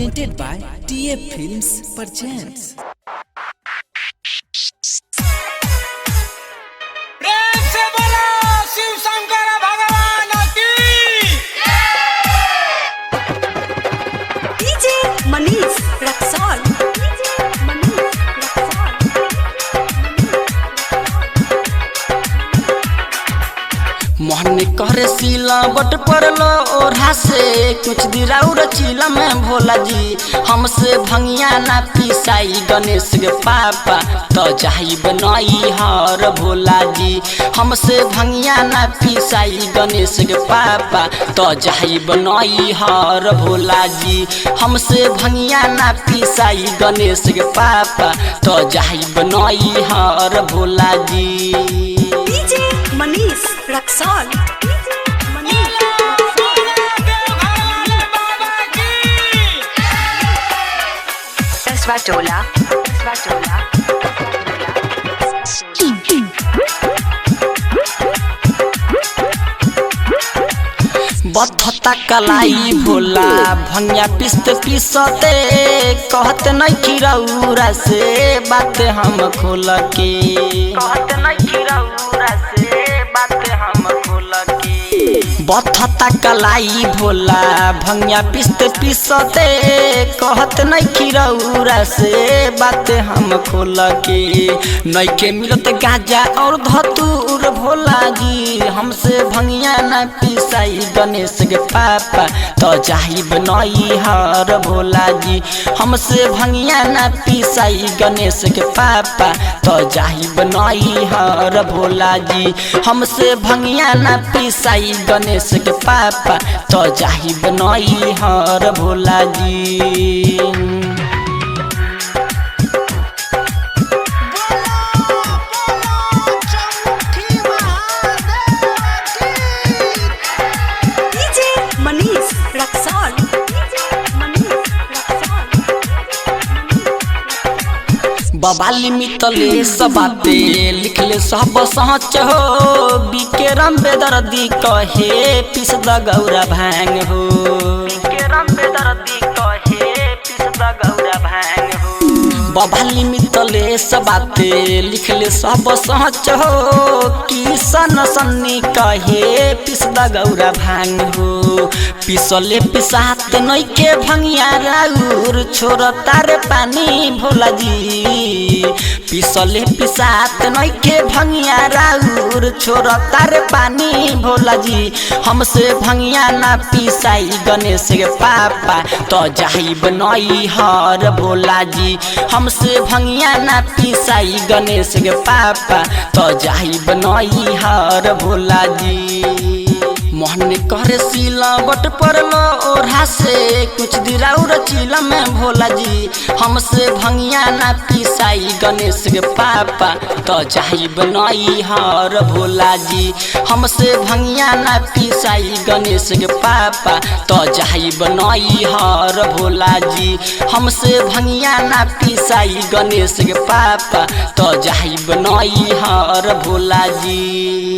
presented by TA Films Presents. प्रेम से बोलो शिव शंकर भगवान की। डीजे मनीष रक्सौल। मोहन करे सिलावट परलो ओढ़ा से कुछ दिराउर चिला में भोला जी हमसे भंगिया ना पिसाई गणेश के पापा तो जाई बनई हर भोला जी हमसे भंगिया ना पिसाई गणेश के पापा तो जाई बनई हर भोला जी हमसे भंगिया ना पिसाई गणेश के पापा तो जाई बनई हर भोला जी। डीजे मनीष रक्सौल। Swatola. बथता कलाई भोला भंगिया पिसते पिसते कहत नहीं खिरौरा से बात हम खोल के कहत नहीं खिरौरा से बात हम खोल के बथता कलाई भोला भंगिया पिसते पिसते कहत नहीं खिरौरा से बात हम खोल के नहीं के मिलत गाजा और धतूर भोला जी हमसे भंगिया न पिसाई गणेश के पापा तो जाई बनई हर भोला जी हमसे भंगिया न पिसाई गणेश के पापा तो जाई बनई हर भोला जी हमसे भंगिया न पिसाई गणेश के पापा तो जाई बनई हर भोला जी। बबाली मितले सबाते लिखले सब सच हो बिकेरम बेदर्दी कहे पिस द गौरा भांग हो बिकेरम बेदर्दी कहे पिस द गौरा भांग हो बबाली मितले सबाते लिखले सब सच हो किसन सन्नी कहे पिस द गौरा भांग हो पिसले पिसाते नई के भंगिया राउर छोड़ तारे पानी भोला जी पिसले पिसाते नई के भंगिया राउर छोड़ तारे पानी भोला जी हमसे भंगिया ना पिसाई गणेश के पापा तो जाई बनई हर भोला जी हमसे भंगिया ना पिसाई गणेश के पापा तो जाई बनई हर भोला जी। मोहन करे सिलावट परलो ओढ़ा से कुछ दिराउर चिला में भोला जी हमसे भंगिया ना पिसाई गणेश के पापा तो जाई बनई हर भोला जी हमसे भंगिया ना पिसाई गणेश के पापा तो जाई बनई हर भोला जी हमसे भंगिया ना पिसाई गणेश के पापा तो जाई बनई हर भोला जी।